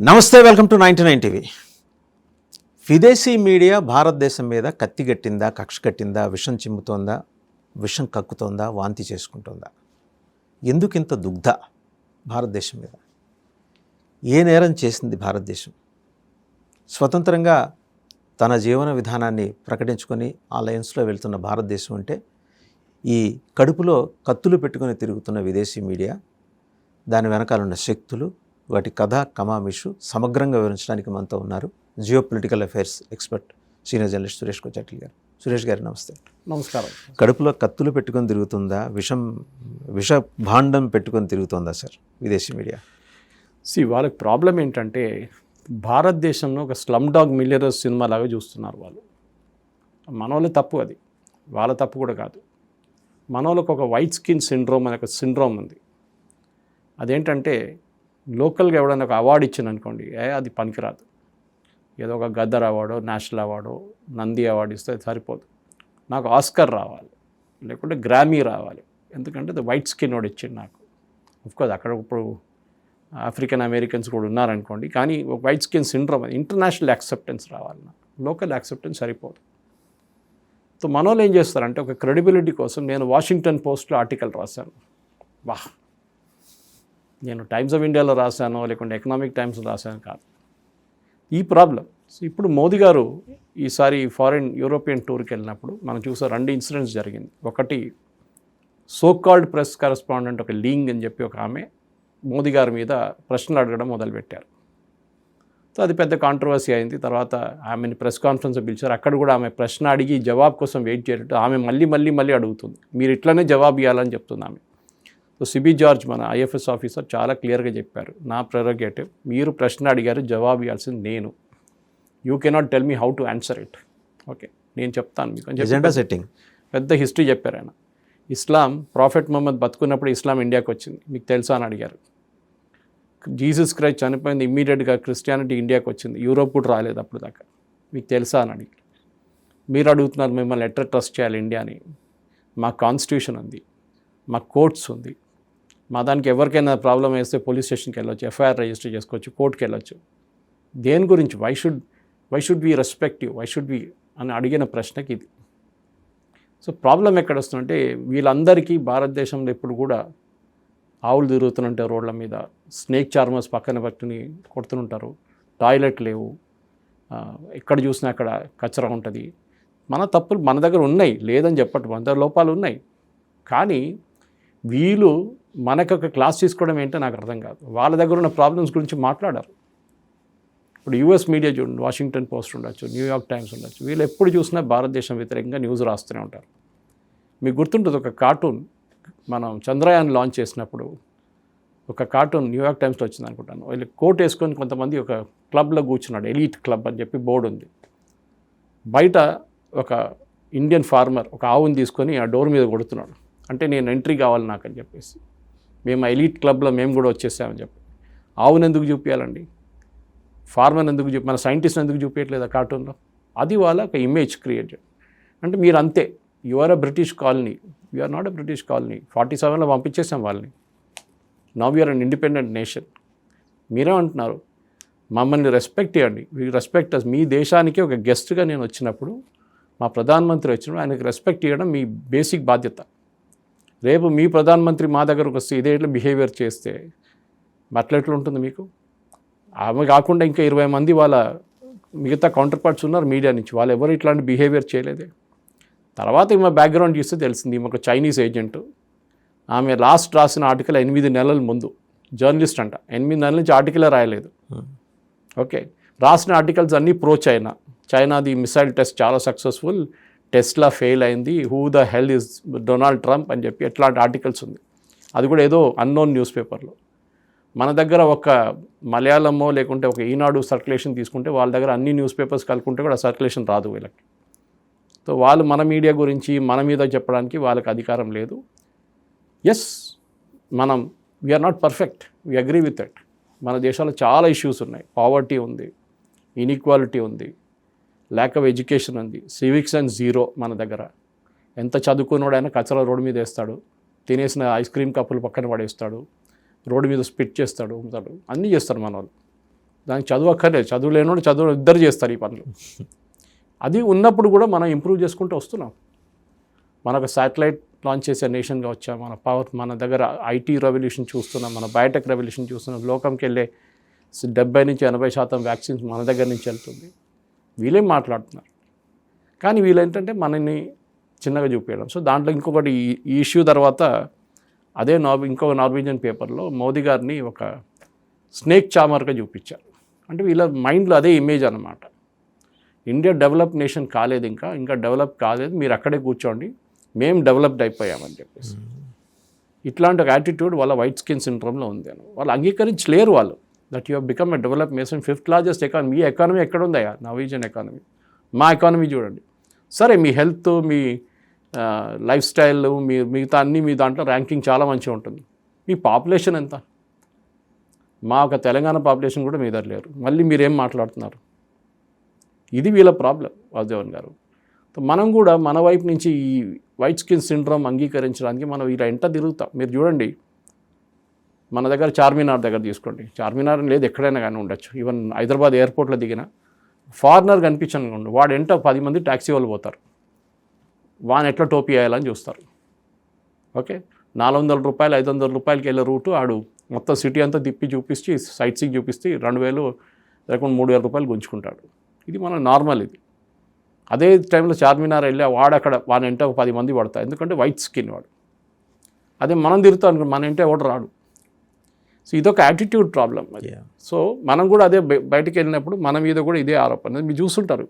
నమస్తే, welcome to 99 TV. విదేశీ media భారతదేశం మీద కత్తి కట్టిందా, కక్ష కట్టిందా, విషం చిమ్ముతోందా, విషం కక్కుతోందా, వాంతి చేసుకుంటోందా? ఎందుకింత దుగ్ధ భారతదేశం మీద? ఏ నేరం చేసింది భారతదేశం? స్వతంత్రంగా తన జీవన విధానాన్ని ప్రకటించుకొని ఆ లైన్స్లో వెళ్తున్న భారతదేశం అంటే ఈ కడుపులో కత్తులు పెట్టుకొని తిరుగుతున్న విదేశీ మీడియా, దాని వెనకాలన్న శక్తులు, వాటి కథ కమామిషు సమగ్రంగా వివరించడానికి మనతో ఉన్నారు geo political affairs expert senior journalist Suresh Kochattil గారు. సురేష్ గారు నమస్తే. నమస్కారం. కడుపులో కత్తులు పెట్టుకొని తిరుగుతుందా, విష భాండం పెట్టుకొని తిరుగుతుందా సార్ విదేశీ మీడియా? వాళ్ళకి ప్రాబ్లం ఏంటంటే భారతదేశంలో ఒక స్లమ్ డాగ్ మిలియనర్స్ సినిమా లాగా చూస్తున్నారు వాళ్ళు. మన వాళ్ళ తప్పు, అది వాళ్ళ తప్పు కూడా కాదు. మన వాళ్ళకి ఒక వైట్ స్కిన్ సిండ్రోమ్ అనే ఒక సిండ్రోమ్ ఉంది. అదేంటంటే లోకల్గా ఎవడైనా ఒక అవార్డు ఇచ్చింది అనుకోండి, అది పనికిరాదు. ఏదో ఒక గద్దర్ అవార్డో, నేషనల్ అవార్డో, నంది అవార్డు ఇస్తే సరిపోదు. నాకు ఆస్కర్ రావాలి, లేకుంటే గ్రామీ రావాలి. ఎందుకంటే అది వైట్ స్కిన్ వాడు ఇచ్చింది నాకు. అఫ్కోర్స్ అక్కడ ఇప్పుడు ఆఫ్రికన్ అమెరికన్స్ కూడా ఉన్నారనుకోండి, కానీ ఒక white skin syndrome, international acceptance రావాలి. నాకు లోకల్ యాక్సెప్టెన్స్ సరిపోదు. సో మన వాళ్ళు ఏం చేస్తారంటే ఒక క్రెడిబిలిటీ కోసం నేను వాషింగ్టన్ పోస్ట్లో ఆర్టికల్ రాశాను. నేను టైమ్స్ ఆఫ్ ఇండియాలో రాశాను, లేకుంటే ఎకనామిక్ టైమ్స్లో రాశాను కాదు. ఈ ప్రాబ్లం. ఇప్పుడు మోదీ గారు ఈసారి ఫారిన్ యూరోపియన్ టూర్కి వెళ్ళినప్పుడు మనం చూసే 2 ఇన్సిడెంట్స్ జరిగింది. ఒకటి, సో కాల్డ్ ప్రెస్ కరెస్పాండెంట్ ఒక లింగ్ అని చెప్పి ఒక ఆమె మోదీ గారి మీద ప్రశ్నలు అడగడం మొదలుపెట్టారు. సో అది పెద్ద కాంట్రవర్సీ అయింది. తర్వాత ఆమెను ప్రెస్ కాన్ఫరెన్స్ పిలిచారు. అక్కడ కూడా ఆమె ప్రశ్న అడిగి జవాబు కోసం వెయిట్ చేయటట్టు ఆమె మళ్ళీ అడుగుతుంది. మీరు ఇట్లనే జవాబు ఇవ్వాలని చెప్తుంది ఆమె. సో సిబి జార్జ్, మన ఐఎఫ్ఎస్ ఆఫీసర్, చాలా క్లియర్గా చెప్పారు, నా ప్రెరోగేటివ్, మీరు ప్రశ్న అడిగారు, జవాబు ఇవ్వాల్సింది నేను. You cannot tell me how to answer it. Okay, నేను చెప్తాను మీకు అని చెప్పి సెట్టింగ్ పెద్ద హిస్టరీ చెప్పారు ఆయన. ఇస్లాం, ప్రాఫెట్ ముహమ్మద్ బతుకున్నప్పుడు ఇస్లాం ఇండియాకి వచ్చింది, మీకు తెలుసా అని అడిగారు. జీసస్ క్రైస్ట్ చనిపోయింది, ఇమ్మీడియట్గా క్రిస్టియానిటీ ఇండియాకి వచ్చింది, యూరోప్ కూడా రాలేదు అప్పుడు దాకా, మీకు తెలుసా అని అడిగారు. మీరు అడుగుతున్నారు మిమ్మల్ని ఎట్లా ట్రస్ట్ చేయాలి ఇండియాని? మా కాన్స్టిట్యూషన్ ఉంది, మా కోర్ట్స్ ఉంది, మా దానికి ఎవరికైనా ప్రాబ్లం వేస్తే పోలీస్ స్టేషన్కి వెళ్ళొచ్చు, ఎఫ్ఐఆర్ రిజిస్టర్ చేసుకోవచ్చు, కోర్టుకి వెళ్ళొచ్చు. దేని గురించి? Why should we respect you, why should we అని అడిగిన ప్రశ్నకి ఇది. సో ప్రాబ్లం ఎక్కడ వస్తుందంటే వీళ్ళందరికీ భారతదేశంలో ఇప్పుడు కూడా ఆవులు తిరుగుతుంటారు రోడ్ల మీద, స్నేక్ చార్మర్స్ పక్కన పట్టుని కొడుతుంటారు, టాయిలెట్ లేవు, ఎక్కడ చూసినా అక్కడ కచరా ఉంటుంది. మన తప్పులు మన దగ్గర ఉన్నాయి, లేదని చెప్పట్టు, మన దగ్గర లోపాలు ఉన్నాయి. కానీ వీళ్ళు మనకొక క్లాస్ తీసుకోవడం ఏంటో నాకు అర్థం కాదు. వాళ్ళ దగ్గర ఉన్న ప్రాబ్లమ్స్ గురించి మాట్లాడారు. ఇప్పుడు యూఎస్ మీడియా చూడండి, వాషింగ్టన్ పోస్ట్ ఉండొచ్చు, న్యూయార్క్ టైమ్స్ ఉండొచ్చు, వీళ్ళు ఎప్పుడు చూసినా భారతదేశం వ్యతిరేకంగా న్యూస్ రాస్తూనే ఉంటారు. మీకు గుర్తుంటుంది, ఒక కార్టూన్ మనం చంద్రయాన్ లాంచ్ చేసినప్పుడు ఒక కార్టూన్ న్యూయార్క్ టైమ్స్లో వచ్చింది అనుకుంటాను. వీళ్ళు కోట్ వేసుకొని కొంతమంది ఒక క్లబ్లో కూర్చున్నాడు, ఎలీట్ క్లబ్ అని చెప్పి బోర్డు ఉంది. బయట ఒక ఇండియన్ ఫార్మర్ ఒక ఆవుని తీసుకొని ఆ డోర్ మీద కొడుతున్నాడు. అంటే నేను ఎంట్రీ కావాలి నాకు అని చెప్పేసి, మేము ఎలీట్ క్లబ్లో మేము కూడా వచ్చేసామని చెప్పి. ఆవును ఎందుకు చూపించాలండి? ఫార్మర్ ఎందుకు మన సైంటిస్ట్ ఎందుకు చూపించట్లేదు ఆ కార్టూన్లో? అది వాళ్ళ ఒక ఇమేజ్ క్రియేట్ చేయడం. అంటే మీరు అంతే, you are a British colony, you are not a British colony. 47లో పంపించేసాం వాళ్ళని. Now you are an independent nation. మీరేమంటున్నారు? మమ్మల్ని రెస్పెక్ట్ ఇవ్వండి, వీ రెస్పెక్ట్ అస్. మీ దేశానికి ఒక గెస్ట్గా నేను వచ్చినప్పుడు, మా ప్రధానమంత్రి వచ్చినప్పుడు ఆయనకు రెస్పెక్ట్ ఇవ్వడం మీ బేసిక్ బాధ్యత. రేపు మీ ప్రధానమంత్రి మా దగ్గరకు వస్తే ఇదే ఇట్లా బిహేవియర్ చేస్తే ఎట్లా ఉంటుంది మీకు? ఆమె కాకుండా ఇంకా 20 మంది వాళ్ళ మిగతా కౌంటర్ పార్ట్స్ ఉన్నారు మీడియా నుంచి, వాళ్ళు ఎవరు ఇట్లాంటి బిహేవియర్ చేయలేదే. తర్వాత ఈమె బ్యాక్గ్రౌండ్ చూస్తే తెలిసింది, ఈమె ఒక చైనీస్ ఏజెంట్. ఆమె లాస్ట్ రాసిన ఆర్టికల్ 8 నెలల ముందు, జర్నలిస్ట్ అంట, 8 నెలల నుంచి ఆర్టికలే రాయలేదు. ఓకే, రాసిన ఆర్టికల్స్ అన్నీ ప్రో చైనా. చైనాది మిసైల్ టెస్ట్ చాలా సక్సెస్ఫుల్, టెస్లా ఫెయిల్ అయింది, who the hell is Donald Trump అని చెప్పి ఎట్లాంటి ఆర్టికల్స్ ఉంది. అది కూడా ఏదో అన్నోన్ న్యూస్ పేపర్లో. మన దగ్గర ఒక మలయాళమో లేకుంటే ఒక ఈనాడు సర్క్యులేషన్ తీసుకుంటే వాళ్ళ దగ్గర అన్ని న్యూస్ పేపర్స్ కలుపుకుంటే కూడా సర్క్యులేషన్ రాదు వీళ్ళకి. సో వాళ్ళు మన మీడియా గురించి మన మీద చెప్పడానికి వాళ్ళకి అధికారం లేదు. ఎస్, మనం we are not perfect, we agree with that. మన దేశంలో చాలా ఇష్యూస్ ఉన్నాయి. పావర్టీ ఉంది, ఇన్ఈక్వాలిటీ ఉంది, ల్యాక్ ఆఫ్ ఎడ్యుకేషన్ ఉంది, సివిక్స్ అండ్ జీరో. మన దగ్గర ఎంత చదువుకున్నోడైనా కచరా రోడ్డు మీద వేస్తాడు, తినేసిన ఐస్ క్రీమ్ కప్పులు పక్కన పడేస్తాడు, రోడ్డు మీద స్పిట్ చేస్తాడు, అన్నీ చేస్తారు మన వాళ్ళు. దానికి చదువు అక్కర్లేదు, చదువు లేనోడు చదువు ఇద్దరు చేస్తారు ఈ పనులు. అది ఉన్నప్పుడు కూడా మనం ఇంప్రూవ్ చేసుకుంటూ వస్తున్నాం. మనకు శాటిలైట్ లాంచ్ చేసే నేషన్గా వచ్చాం, మన దగ్గర ఐటీ రెవల్యూషన్ చూస్తున్నాం, మన బయోటెక్ రెవల్యూషన్ చూస్తున్నాం. లోకంకి వెళ్ళే 70-80% వ్యాక్సిన్స్ మన దగ్గర నుంచి వెళ్తుంది. వీళ్ళేం మాట్లాడుతున్నారు, కానీ వీళ్ళేంటంటే మనని చిన్నగా చూపించడం. సో దాంట్లో ఇంకొకటి ఈ ఇష్యూ తర్వాత అదే ఇంకొక నార్వేజియన్ పేపర్లో మోదీ గారిని ఒక స్నేక్ చామర్గా చూపించారు. అంటే వీళ్ళ మైండ్లో అదే ఇమేజ్ అన్నమాట. ఇండియా డెవలప్ నేషన్ కాలేదు, ఇంకా డెవలప్ కాలేదు, మీరు అక్కడే కూర్చోండి, మేము డెవలప్డ్ అయిపోయామని చెప్పేసి. ఇట్లాంటి ఒక యాటిట్యూడ్ వాళ్ళ వైట్ స్కిన్ సిండ్రోమ్లో ఉంది అని వాళ్ళు అంగీకరించలేరు. వాళ్ళు that you have become a develop nation, 5th largest economy. Me economy ఎక్కడ ఉందయ్యా? Norwegian economy. మా ఎకానమీ చూడండి. సరే, మీ హెల్త్, మీ లైఫ్ స్టైల్, మిగతా అన్నీ మీ దాంట్లో ర్యాంకింగ్ చాలా మంచిగా ఉంటుంది. మీ పాపులేషన్ ఎంత? మా ఒక తెలంగాణ పాపులేషన్ కూడా మీ దగ్గర లేరు. మళ్ళీ మీరేం మాట్లాడుతున్నారు? ఇది వీళ్ళ ప్రాబ్లం వాసుదేవన్ గారు. మనం కూడా మన వైపు నుంచి ఈ వైట్ స్కిన్ సిండ్రోమ్ అంగీకరించడానికి మనం ఇలా ఎంత తిరుగుతాం. మీరు చూడండి, మన దగ్గర చార్మినార్ దగ్గర తీసుకోండి. చార్మినార్ లేదు, ఎక్కడైనా కానీ ఉండొచ్చు. ఈవెన్ హైదరాబాద్ ఎయిర్పోర్ట్లో దిగిన ఫారినర్ కనిపించను, వాడు ఎంట 10 మంది ట్యాక్సీ వాళ్ళు పోతారు, వాని ఎట్లా టోపీ వేయాలని చూస్తారు. ఓకే, 400 రూపాయలు 500 రూపాయలకి వెళ్ళే రూటు ఆడు మొత్తం సిటీ అంతా తిప్పి చూపించి సైట్ సీక్ చూపిస్తే 2000 లేకుండా 3000 రూపాయలు గుంజుకుంటాడు. ఇది మన నార్మల్. ఇది అదే టైంలో చార్మినార్ వెళ్ళి వాని ఎంట 10 మంది పడతారు, ఎందుకంటే వైట్ స్కిన్ వాడు. అదే మనం తిరుగుతాం అనుకో, మన ఇంటే ఎవడు రాడు. సో ఇదొక యాటిట్యూడ్ ప్రాబ్లం అది. సో మనం కూడా అదే బయటికి వెళ్ళినప్పుడు మన మీద కూడా ఇదే ఆరోపణ. మీరు చూస్తుంటారు,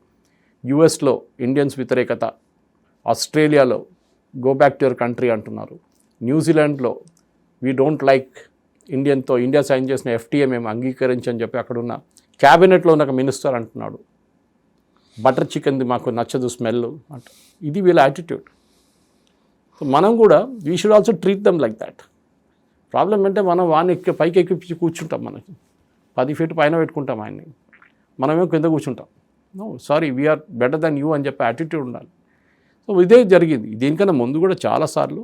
యుఎస్లో ఇండియన్స్ వ్యతిరేకత, ఆస్ట్రేలియాలో go back to your country అంటున్నారు, న్యూజిలాండ్లో we don't like India sign చేసిన FTA మేము అంగీకరించని చెప్పి అక్కడున్న క్యాబినెట్లో ఉన్న ఒక మినిస్టర్ అంటున్నాడు, బటర్ చికెన్ది మాకు నచ్చదు స్మెల్ అంట. ఇది వీళ్ళ యాటిట్యూడ్. సో మనం కూడా we should also treat them like that. Problem అంటే మనం వాడిని పైకి ఎక్కించి కూర్చుంటాం, మనకి 10 ఫీట్ పైన పెట్టుకుంటాం ఆయన్ని, మనమేమో కింద కూర్చుంటాం. No sorry, we are better than you అని చెప్పి యాటిట్యూడ్ ఉండాలి. సో ఇదే జరిగింది. దీనికన్నా ముందు కూడా చాలాసార్లు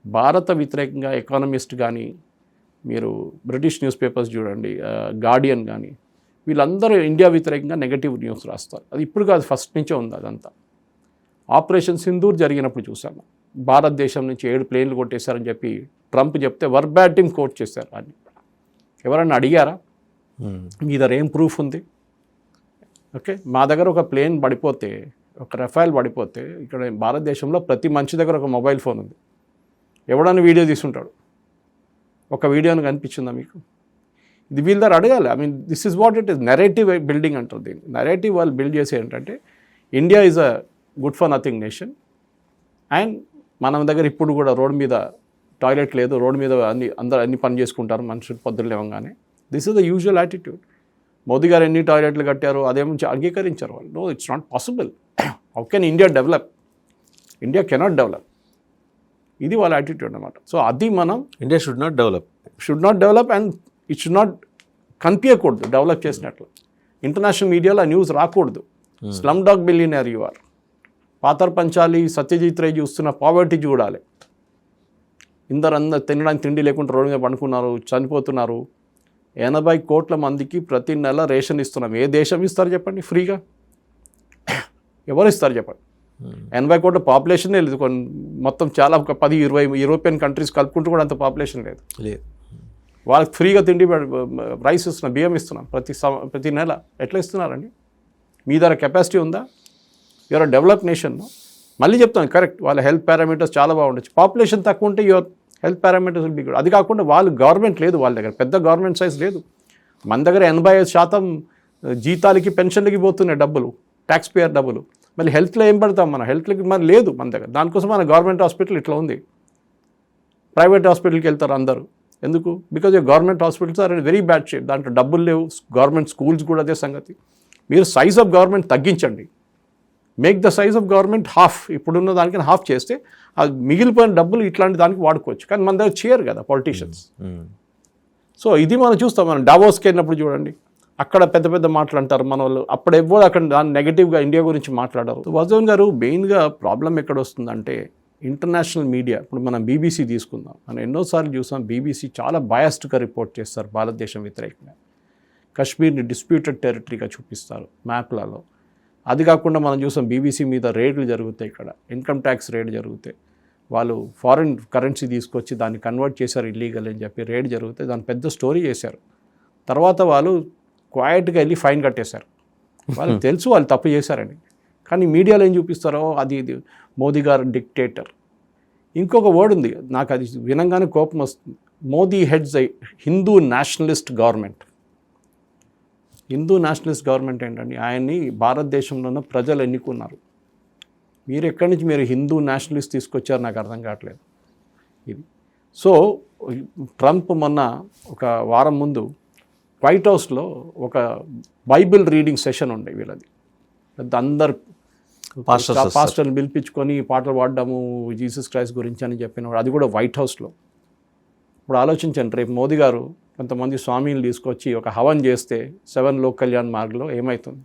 భారత వ్యతిరేకంగా ఎకానమిస్ట్ కానీ, మీరు బ్రిటిష్ న్యూస్ పేపర్స్ చూడండి, గార్డియన్ కానీ, వీళ్ళందరూ ఇండియా వ్యతిరేకంగా నెగటివ్ న్యూస్ రాస్తారు. అది ఇప్పుడు కాదు, ఫస్ట్ నుంచే ఉంది అదంతా. ఆపరేషన్ సింధూర్ జరిగినప్పుడు చూసాము, భారతదేశం నుంచి 7 ప్లేన్లు కొట్టేశారని చెప్పి ట్రంప్ చెప్తే వర్బాటిం కోట్ చేశారు. అని ఎవరన్నా అడిగారా? మీ దగ్గర ఏం ప్రూఫ్ ఉంది? ఓకే, మా దగ్గర ఒక ప్లేన్ పడిపోతే, ఒక రఫైల్ పడిపోతే, ఇక్కడ భారతదేశంలో ప్రతి మనిషి దగ్గర ఒక మొబైల్ ఫోన్ ఉంది. ఎవడన్నా వీడియో తీసుంటాడు. ఒక వీడియోని కనిపించిందా మీకు? ఇది వీళ్ళ దగ్గర అడగాలి. I mean this is what it is. Narrative building అంటారు దీన్ని. నెరేటివ్ వాళ్ళు బిల్డ్ చేసే ఏంటంటే India is a good for nothing nation, and మన దగ్గర ఇప్పుడు కూడా రోడ్డు మీద టాయిలెట్ లేదు, రోడ్డు మీద అన్ని పని చేసుకుంటారు మనుషులు పొద్దున్న లేవగానే. This is the usual attitude. Modi గారు ఎన్ని టాయిలెట్లు కట్టారు అదేమో అంగీకరించారు వాళ్ళు. No, it's not possible. How can India develop? India cannot develop. ఇది వాళ్ళ యాటిట్యూడ్ అన్నమాట. సో అది మనం India should not develop and it should not కనిపించకూడదు డెవలప్ చేసినట్లు. ఇంటర్నేషనల్ మీడియాలో న్యూస్ రాకూడదు. Slumdog billionaire you are. Pather Panchali, Satyajit రే చూస్తున్న పావర్టీ చూడాలి. అందరూ తినడానికి తిండి లేకుండా రోడ్డు మీద పండుకున్నారు, చనిపోతున్నారు. 80 కోట్ల మందికి ప్రతి నెల రేషన్ ఇస్తున్నాం. ఏ దేశం ఇస్తారు చెప్పండి ఫ్రీగా? ఎవరు ఇస్తారు చెప్పండి? 80 కోట్ల పాపులేషనే లేదు. మొత్తం చాలా ఒక 10-20 యూరోపియన్ కంట్రీస్ కలుపుకుంటూ కూడా అంత పాపులేషన్ లేదు. వాళ్ళకి ఫ్రీగా తిండి రైస్ ఇస్తున్నాం, బియ్యం ఇస్తున్నాం ప్రతి నెల. ఎట్లా ఇస్తున్నారండి? మీ దగ్గర కెపాసిటీ ఉందా? Your develop nation. మళ్ళీ చెప్తాను, కరెక్ట్, వాళ్ళ హెల్త్ పారామీటర్స్ చాలా బాగుండొచ్చు. పాపులేషన్ తక్కువ ఉంటే your health parameters will be good. అది కాకుండా వాళ్ళు గవర్నమెంట్ లేదు, వాళ్ళ దగ్గర పెద్ద గవర్నమెంట్ సైజ్ లేదు. మన దగ్గర 85% జీతాలకి పెన్షన్లకి పోతున్నాయి డబ్బులు, ట్యాక్స్ పేయర్ డబ్బులు. మళ్ళీ హెల్త్లో ఏం పడతాం? మన హెల్త్కి మన లేదు మన దగ్గర. దానికోసం మన గవర్నమెంట్ హాస్పిటల్ ఇట్లా ఉంది. ప్రైవేట్ హాస్పిటల్కి వెళ్తారు అందరూ. ఎందుకు? Because government hospitals are in very bad shape. దాంట్లో డబ్బులు లేవు. గవర్నమెంట్ స్కూల్స్ కూడా అదే సంగతి. మీరు సైజ్ ఆఫ్ గవర్నమెంట్ తగ్గించండి. Make the size of government half. ఇప్పుడున్న దానికన్నా హాఫ్ చేస్తే ఆ మిగిలిపోయిన డబ్బులు ఇట్లాంటి దానికి వాడుకోవచ్చు. కానీ మన దగ్గర చేయరు కదా పొలిటీషియన్స్. సో ఇది మనం చూస్తాం. మనం డావోస్కి వెళ్ళినప్పుడు చూడండి, అక్కడ పెద్ద పెద్ద మాటలు అంటారు మన వాళ్ళు. అప్పుడు ఎవ్వరు అక్కడ దాన్ని నెగిటివ్గా ఇండియా గురించి మాట్లాడారు. వాసుదేవన్ గారు, మెయిన్గా ప్రాబ్లం ఎక్కడ వస్తుందంటే ఇంటర్నేషనల్ మీడియా. ఇప్పుడు మనం BBC తీసుకుందాం. మనం ఎన్నోసార్లు చూసాం, BBC చాలా బయాస్డ్గా రిపోర్ట్ చేస్తారు భారతదేశం వ్యతిరేకంగా. కశ్మీర్ని డిస్ప్యూటెడ్ టెరిటరీగా చూపిస్తారు మ్యాప్లలో. అది కాకుండా మనం చూసాం బీబీసీ మీద రేడ్లు జరుగుతాయి, ఇక్కడ ఇన్కమ్ ట్యాక్స్ రేడ్ జరుగుతాయి. వాళ్ళు ఫారిన్ కరెన్సీ తీసుకొచ్చి దాన్ని కన్వర్ట్ చేశారు ఇల్లీగల్ అని చెప్పి రేడ్ జరిగితే దాన్ని పెద్ద స్టోరీ చేశారు. తర్వాత వాళ్ళు క్వైట్గా వెళ్ళి ఫైన్ కట్టేశారు. వాళ్ళకి తెలుసు వాళ్ళు తప్పు చేశారని. కానీ మీడియాలో ఏం చూపిస్తారో అది మోదీ గారు డిక్టేటర్. ఇంకొక వర్డ్ ఉంది, నాకు అది వినంగానే కోపం వస్తుంది. Modi heads Hindu nationalist government. Hindu nationalist government ఏంటండి? ఆయన్ని భారతదేశంలోనే ప్రజలు ఎన్నుకున్నారు. మీరు ఎక్కడి నుంచి మీరు హిందూ నేషనలిస్ట్ తీసుకొచ్చారు నాకు అర్థం కావట్లేదు ఇది. సో ట్రంప్ మొన్న ఒక వారం ముందు వైట్ హౌస్లో ఒక బైబిల్ రీడింగ్ సెషన్ ఉండే వీళ్ళది. అందరు పాస్టర్ని పిలిపించుకొని పాటలు పాడడము జీసస్ క్రైస్ట్ గురించి అని చెప్పినవాడు, అది కూడా వైట్ హౌస్లో. ఇప్పుడు ఆలోచించండి, రేపు మోదీ గారు కొంతమంది స్వామీలు తీసుకొచ్చి ఒక హవన్ చేస్తే 7 లోక్ కళ్యాణ్ మార్గ్లో ఏమవుతుంది?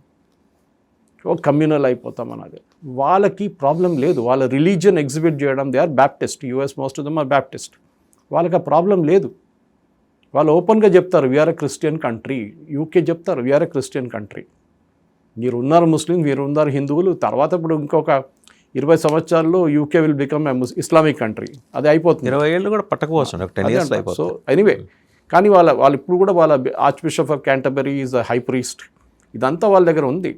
ఒక కమ్యూనల్ అయిపోతాం అన్నది. వాళ్ళకి ప్రాబ్లం లేదు, వాళ్ళ రిలీజియన్ ఎగ్జిబిట్ చేయడం. They are Baptist, US most of them are Baptist. వాళ్ళకి ఆ ప్రాబ్లం లేదు. వాళ్ళు ఓపెన్గా చెప్తారు we are a Christian country. UK చెప్తారు వీఆర్ ఎ క్రిస్టియన్ కంట్రీ. మీరు ఉన్నారు ముస్లిం, మీరు ఉన్నారు హిందువులు. తర్వాత ఇప్పుడు ఇంకొక 20 సంవత్సరాల్లో UK will become Islamic country. అది అయిపోతుంది. 20 ఏళ్ళు కూడా పట్టకపోవచ్చు, 10 years అయిపోతుంది. సో ఎనీవే, కానీ వాళ్ళు ఇప్పుడు కూడా వాళ్ళ arch bishop of Canterbury is a high priest. ఇదంతా వాళ్ళ దగ్గర ఉంది.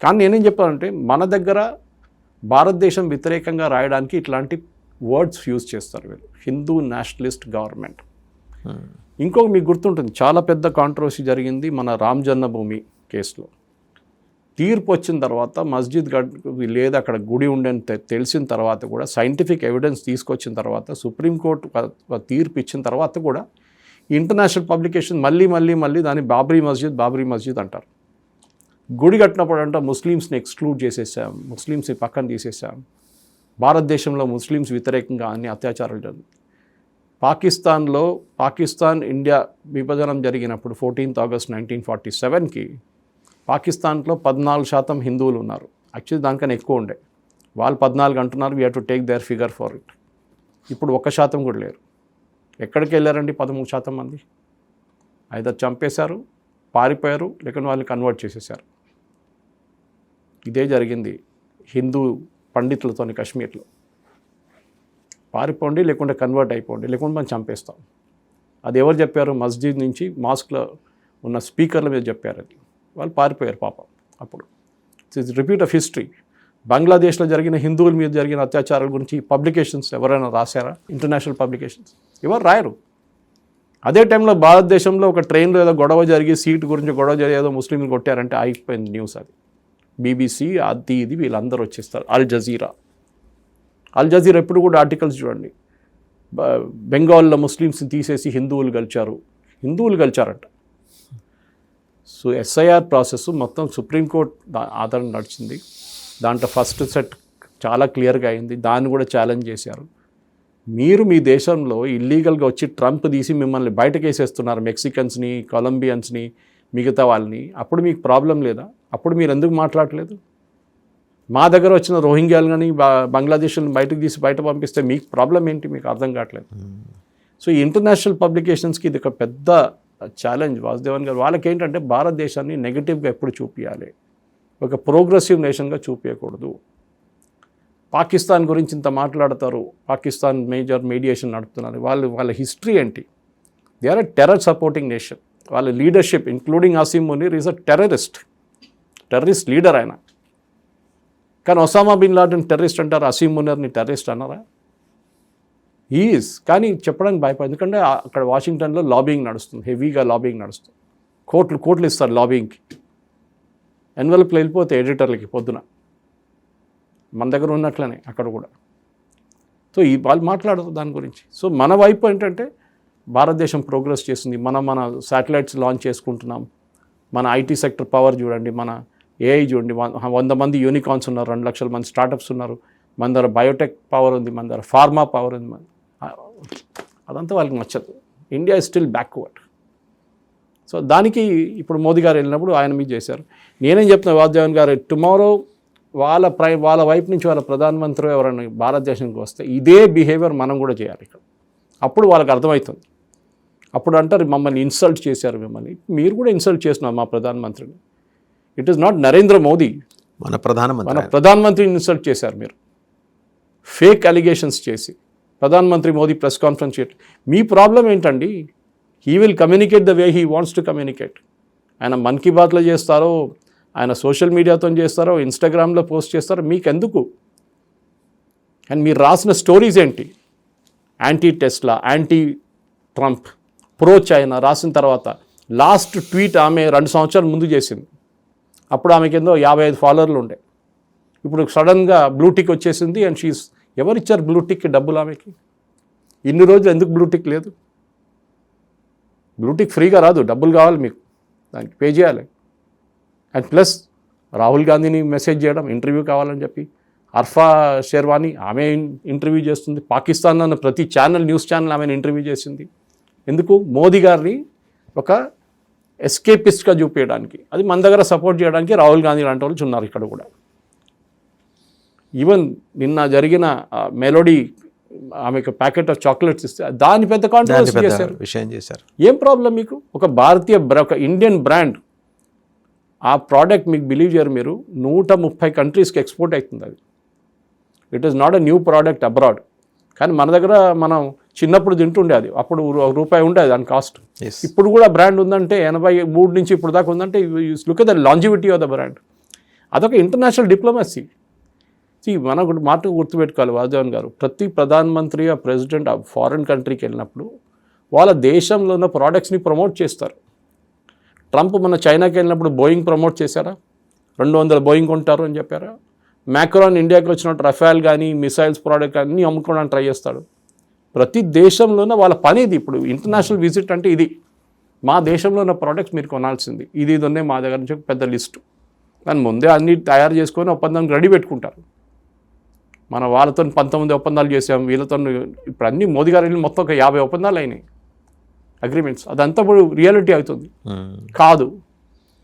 కానీ నేనేం చెప్పానంటే మన దగ్గర భారతదేశం వ్యతిరేకంగా రాయడానికి ఇట్లాంటి వర్డ్స్ యూజ్ చేస్తారు వీళ్ళు, హిందూ నేషనలిస్ట్ గవర్నమెంట్. ఇంకొక మీకు గుర్తుంటుంది, చాలా పెద్ద కాంట్రవర్సీ జరిగింది మన రామ్ జన్మభూమి కేసులో. తీర్పు వచ్చిన తర్వాత మస్జిద్ లేదా అక్కడ గుడి ఉండని తెలిసిన తర్వాత కూడా సైంటిఫిక్ ఎవిడెన్స్ తీసుకొచ్చిన తర్వాత సుప్రీంకోర్టు తీర్పు ఇచ్చిన తర్వాత కూడా ఇంటర్నేషనల్ పబ్లికేషన్ మళ్ళీ దాన్ని బాబ్రీ మస్జిద్ అంటారు. గుడి కట్టినప్పుడు అంట ముస్లిమ్స్ని ఎక్స్క్లూడ్ చేసేసాం, ముస్లిమ్స్ని పక్కన తీసేసాం, భారతదేశంలో ముస్లిమ్స్ వ్యతిరేకంగా అన్ని అత్యాచారాలు జరిగింది. పాకిస్తాన్ ఇండియా విభజనం జరిగినప్పుడు 14th August 1947కి పాకిస్తాన్లో 14% హిందువులు ఉన్నారు. యాక్చువల్లీ దానికన్నా ఎక్కువ ఉండే. వాళ్ళు 14 అంటున్నారు. We have to take their figure for it. ఇప్పుడు 1% కూడా లేరు. ఎక్కడికి వెళ్ళారండి 13% మంది? ఐదర్ చంపేశారు, పారిపోయారు, లేకుంటే వాళ్ళని కన్వర్ట్ చేసేసారు. ఇదే జరిగింది హిందూ పండితులతోని కాశ్మీర్లో. పారిపోండి, లేకుంటే కన్వర్ట్ అయిపోండి, లేకుంటే మనం చంపేస్తాం. అది ఎవరు చెప్పారు? మస్జిద్ నుంచి మాస్క్లో ఉన్న స్పీకర్ల మీద చెప్పారు. అది వాళ్ళు పారిపోయారు పాపం. అప్పుడు ఇట్స్ రిపీట్ ఆఫ్ హిస్టరీ. బంగ్లాదేశ్లో జరిగిన హిందువుల మీద జరిగిన అత్యాచారాల గురించి పబ్లికేషన్స్ ఎవరైనా రాశారా? ఇంటర్నేషనల్ పబ్లికేషన్స్ ఎవరు రాయరు. అదే టైంలో భారతదేశంలో ఒక ట్రైన్లో ఏదో గొడవ జరిగి సీటు గురించి గొడవ జరిగి ఏదో ముస్లింలు కొట్టారంటే అయిపోయింది న్యూస్. అది బీబీసీ అది ఇది వీళ్ళందరూ వచ్చేస్తారు. అల్ జజీరా ఎప్పుడు కూడా ఆర్టికల్స్ చూడండి, బెంగాల్లో ముస్లిమ్స్ని తీసేసి హిందువులు గెలిచారంట. సో ఎస్ఐఆర్ ప్రాసెస్ మొత్తం సుప్రీంకోర్టు ఆధారం నడిచింది. దాంట్లో ఫస్ట్ సెట్ చాలా క్లియర్గా అయింది. దాన్ని కూడా ఛాలెంజ్ చేశారు. మీరు మీ దేశంలో ఇల్లీగల్గా వచ్చి ట్రంప్ తీసి మిమ్మల్ని బయటకు వేసేస్తున్నారు, మెక్సికన్స్ని, కొలంబియన్స్ని, మిగతా వాళ్ళని. అప్పుడు మీకు ప్రాబ్లం లేదా? అప్పుడు మీరు ఎందుకు మాట్లాడలేదు? మా దగ్గర వచ్చిన రోహింగ్యాలు కానీ బంగ్లాదేశ్ని బయట పంపిస్తే మీకు ప్రాబ్లం ఏంటి? మీకు అర్థం కావట్లేదు. సో ఈ ఇంటర్నేషనల్ పబ్లికేషన్స్కి ఇది ఒక పెద్ద ఛాలెంజ్. వాసుదేవన్ గారు వాళ్ళకి ఏంటంటే భారతదేశాన్ని నెగిటివ్గా ఎప్పుడు చూపించాలి, ఒక ప్రోగ్రెసివ్ నేషన్గా చూపించకూడదు. పాకిస్తాన్ గురించి ఇంత మాట్లాడతారు, పాకిస్తాన్ మీడియేషన్ నడుపుతున్నారు. వాళ్ళ హిస్టరీ ఏంటి? They are a terror supporting nation. వాళ్ళ leadership including Asim Munir is a terrorist leader ఆయన. కానీ ఒసామా బిన్ లాడెన్ టెర్రరిస్ట్ అంటారు, అసీమ్ మునీర్ని టెర్రరిస్ట్ అన్నారా? ఈజ్. కానీ చెప్పడానికి భయపడి, ఎందుకంటే అక్కడ వాషింగ్టన్లో లాబింగ్ నడుస్తుంది, హెవీగా లాబింగ్ నడుస్తుంది. కోట్లు ఇస్తారు లాబింగ్కి. ఎన్వెలప్లు వెళ్ళిపోతే ఎడిటర్లకి పొద్దున. మన దగ్గర ఉన్నట్లనే అక్కడ కూడా. సో వాళ్ళు మాట్లాడరు దాని గురించి. సో మన వైపు ఏంటంటే భారతదేశం ప్రోగ్రెస్ చేస్తుంది. మన శాటిలైట్స్ లాంచ్ చేసుకుంటున్నాం. మన ఐటీ సెక్టర్ పవర్ చూడండి, మన ఏఐ చూడండి. 100 మంది యూనికార్న్స్ ఉన్నారు, 2 లక్షల మంది స్టార్టప్స్ ఉన్నారు. మన దగ్గర బయోటెక్ పవర్ ఉంది, మన దగ్గర ఫార్మా పవర్ ఉంది. అదంతా వాళ్ళకి నచ్చదు. India is still backward. So దానికి ఇప్పుడు మోదీ గారు వెళ్ళినప్పుడు ఆయన మీద చేశారు. నేనేం చెప్తున్నా వాసుదేవన్ గారు, టుమారో వాళ్ళ వైపు నుంచి వాళ్ళ ప్రధానమంత్రి ఎవరైనా భారతదేశానికి వస్తే ఇదే బిహేవియర్ మనం కూడా చేయాలి ఇక్కడ. అప్పుడు వాళ్ళకి అర్థమవుతుంది. అప్పుడు అంటారు మమ్మల్ని ఇన్సల్ట్ చేశారు మిమ్మల్ని. మీరు కూడా ఇన్సల్ట్ చేస్తున్నారు మా ప్రధానమంత్రిని. It is not Narendra Modi, మన ప్రధానమంత్రి ప్రధానమంత్రిని ఇన్సల్ట్ చేశారు మీరు, ఫేక్ అలిగేషన్స్ చేసి. ప్రధానమంత్రి మోదీ ప్రెస్ కాన్ఫరెన్స్ చేయటం మీ ప్రాబ్లం ఏంటండి? He will communicate the way he wants to communicate. ఆయన మన్ కీ బాత్లో చేస్తారో, ఆయన సోషల్ మీడియాతో చేస్తారో, ఇన్స్టాగ్రామ్లో పోస్ట్ చేస్తారో, మీకెందుకు? అండ్ మీరు రాసిన స్టోరీస్ ఏంటి? Anti Tesla, anti Trump, pro China రాసిన తర్వాత లాస్ట్ ట్వీట్ ఆమె 2 సంవత్సరాల ముందు చేసింది. అప్పుడు ఆమెకి ఏందో 55 ఫాలోవర్లు ఉండే. ఇప్పుడు సడన్గా బ్లూటిక్ వచ్చేసింది. అండ్ షీస్ ఎవరిచ్చారు బ్లూటిక్కి డబ్బులు ఆమెకి? ఇన్ని రోజులు ఎందుకు బ్లూటిక్ లేదు? బ్లూటిక్ ఫ్రీగా రాదు, డబ్బులు కావాలి మీకు, దానికి పే చేయాలి. అండ్ ప్లస్ రాహుల్ గాంధీని మెసేజ్ చేయడం, ఇంటర్వ్యూ కావాలని చెప్పి. అర్ఫా షెర్వానీ ఆమె ఇంటర్వ్యూ చేస్తుంది. పాకిస్తాన్ అన్న ప్రతి ఛానల్, న్యూస్ ఛానల్ ఆమెను ఇంటర్వ్యూ చేసింది. ఎందుకు? మోదీ గారిని ఒక ఎస్కేపిస్ట్గా చూపించడానికి. అది మన దగ్గర సపోర్ట్ చేయడానికి రాహుల్ గాంధీ లాంటి వాళ్ళు ఉన్నారు ఇక్కడ కూడా. ఈవెన్ నిన్న జరిగిన మెలోడీ ఆమెకు ప్యాకెట్ ఆఫ్ చాక్లెట్స్ ఇస్తే దాని పెద్ద కాంట్రవర్సీ చేశారు. విషయం చేశారు. ఏం ప్రాబ్లం మీకు? ఒక భారతీయ ఒక ఇండియన్ బ్రాండ్, ఆ ప్రోడక్ట్ మీకు బిలీవ్ చేయరు మీరు, 130 కంట్రీస్కి ఎక్స్పోర్ట్ అవుతుంది. అది it is not a new product abroad. కానీ మన దగ్గర మనం చిన్నప్పుడు తింటుండే, అది అప్పుడు ₹1 ఉండేది దాని కాస్ట్. ఇప్పుడు కూడా బ్రాండ్ ఉందంటే 83 నుంచి ఇప్పుడు దాకా ఉందంటే look at the longevity of the brand. అదొక ఇంటర్నేషనల్ డిప్లొమసీ. మనం ఒకటి మాట గుర్తుపెట్టుకోవాలి వాసుదేవన్ గారు, ప్రతి ప్రధానమంత్రి ఆ ప్రెసిడెంట్ ఆ ఫారిన్ కంట్రీకి వెళ్ళినప్పుడు వాళ్ళ దేశంలో ఉన్న ప్రోడక్ట్స్ని ప్రమోట్ చేస్తారు. ట్రంప్ మన చైనాకి వెళ్ళినప్పుడు బోయింగ్ ప్రమోట్ చేశారా? 200 బోయింగ్ కొంటారు అని చెప్పారా? మ్యాక్రాన్ ఇండియాకి వచ్చినట్టు రఫేల్ కానీ మిసైల్స్ ప్రోడక్ట్ అన్నీ అమ్ముకోవడానికి ట్రై చేస్తాడు. ప్రతి దేశంలోనే వాళ్ళ పని ఇది. ఇప్పుడు ఇంటర్నేషనల్ విజిట్ అంటే ఇది, మా దేశంలో ఉన్న ప్రోడక్ట్స్ మీరు కొనాల్సింది, ఇది ఉన్నాయి మా దగ్గర నుంచి పెద్ద లిస్టు. దాని ముందే అన్ని తయారు చేసుకొని ఒప్పందానికి రెడీ పెట్టుకుంటారు. మన వాళ్ళతో 19 ఒప్పందాలు చేసాం, వీళ్ళతో ఇప్పుడు అన్ని మోదీ గారు వెళ్ళి మొత్తం ఒక 50 ఒప్పందాలు అయినాయి, అగ్రిమెంట్స్. అదంతా ఇప్పుడు రియాలిటీ అవుతుంది కాదు.